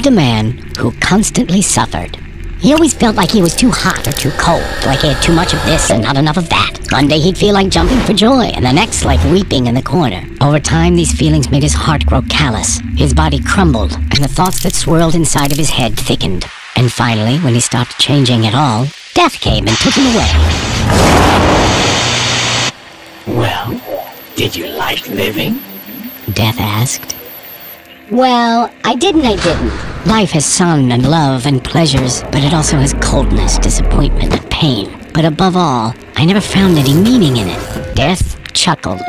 lived a man who constantly suffered. He always felt like he was too hot or too cold, like he had too much of this and not enough of that. One day he'd feel like jumping for joy, and the next like weeping in the corner. Over time, these feelings made his heart grow callous. His body crumbled, and the thoughts that swirled inside of his head thickened. And finally, when he stopped changing at all, death came and took him away. Well, did you like living? Death asked. Well, I didn't. Life has sun and love and pleasures, but it also has coldness, disappointment, and pain. But above all, I never found any meaning in it. Death chuckled.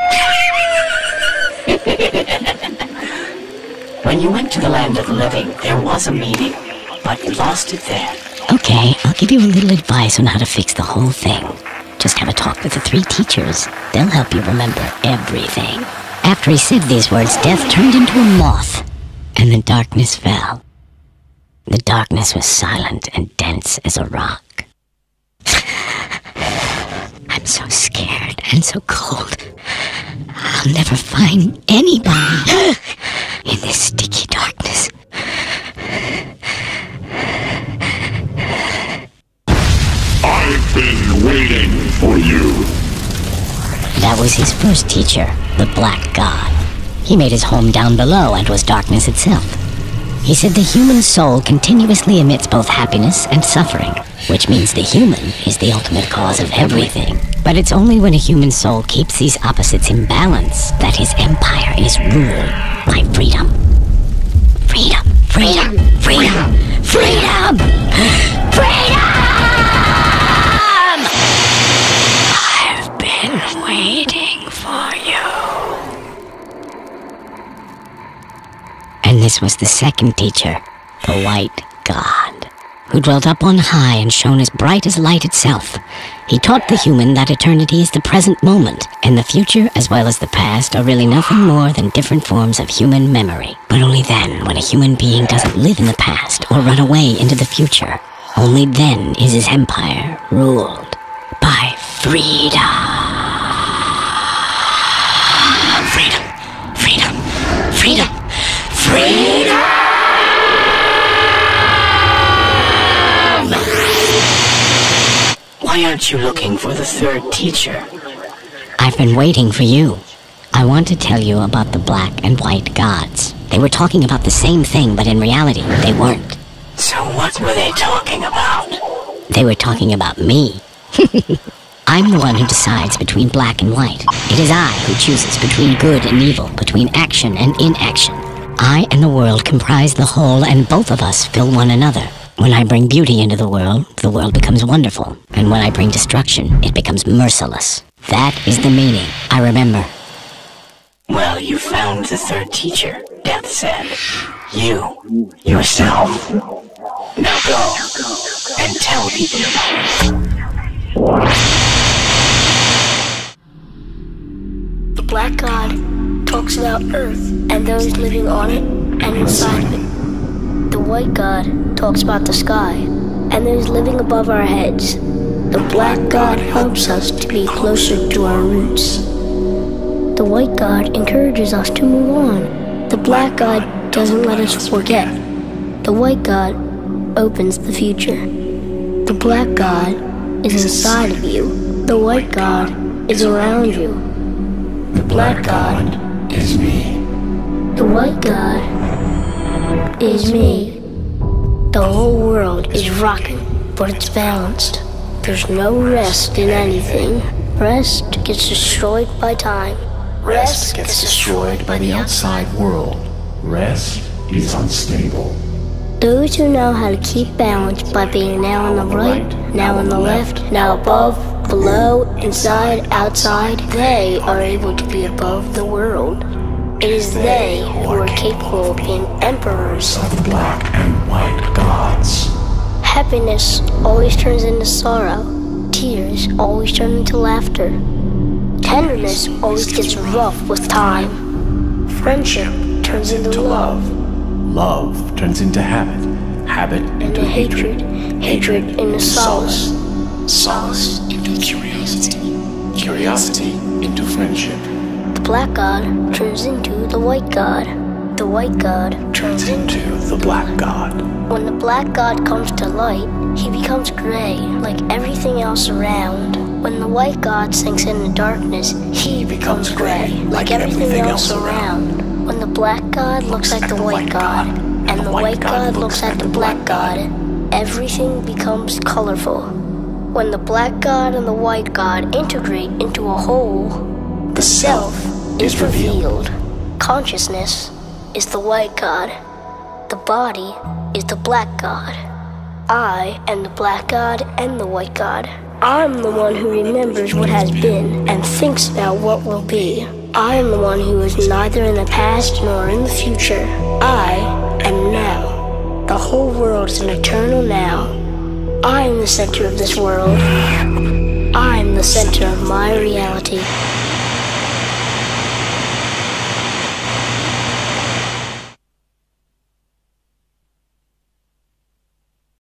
When you went to the land of the living, there was a meaning, but you lost it there. Okay, I'll give you a little advice on how to fix the whole thing. Just have a talk with the 3 teachers. They'll help you remember everything. After he said these words, Death turned into a moth, and the darkness fell. The darkness was silent and dense as a rock. I'm so scared and so cold. I'll never find anybody in this sticky darkness. I've been waiting for you. That was his first teacher, the Black God. He made his home down below and was darkness itself. He said the human soul continuously emits both happiness and suffering, which means the human is the ultimate cause of everything. But it's only when a human soul keeps these opposites in balance that his empire is ruled by freedom. Freedom, freedom, freedom, freedom, freedom! I've been waiting for you. And this was the second teacher, the White God, who dwelt up on high and shone as bright as light itself. He taught the human that eternity is the present moment, and the future as well as the past are really nothing more than different forms of human memory. But only then, when a human being doesn't live in the past or run away into the future, only then is his empire ruled by freedom. Freedom, freedom, freedom, freedom! Why aren't you looking for the 3rd teacher? I've been waiting for you. I want to tell you about the Black and White Gods. They were talking about the same thing, but in reality, they weren't. So what were they talking about? They were talking about me. I'm the one who decides between black and white. It is I who chooses between good and evil, between action and inaction. I and the world comprise the whole, and both of us fill one another. When I bring beauty into the world becomes wonderful. And when I bring destruction, it becomes merciless. That is the meaning. I remember. Well, you found the 3rd teacher, Death said. You, yourself. Now go, and tell people about it. The Black God talks about Earth and those living on it and inside of it. The White God talks about the sky and those living above our heads. The Black God helps us to be closer to our roots. The White God encourages us to move on. The Black God doesn't let us forget. The White God opens the future. The Black God is inside of you. The White God is around you. The Black God Is me. The White God is me. The whole world is rocking, but it's balanced. There's no rest in anything. Rest gets destroyed by time. Rest gets destroyed by the outside world. Rest is unstable. Those who know how to keep balance by being now on the right, now on the left, now above, below, inside, outside, they are able to be above the world. It is they who are capable of being emperors Of the Black and White Gods. Happiness always turns into sorrow. Tears always turn into laughter. Tenderness always gets rough with time. Friendship turns into love. Love turns into habit. Habit Into hatred. Hatred into solace. Solace into curiosity. Curiosity into friendship. The Black God turns into the White God. The the white god turns into the black god. When the black god comes to light, he becomes gray, like everything else around. When the white god sinks into darkness, he becomes gray, like everything else around. When the black god looks at the white god, and the white god looks at the black god, everything becomes colorful. When the black god and the white god integrate into a whole, the self is revealed. Consciousness is the white god. The body is the black god. I am the black god and the white god. I'm the one who remembers what has been and thinks about what will be. I am the one who is neither in the past nor in the future. I am now. The whole world is an eternal now. I am the center of this world. I am the center of my reality.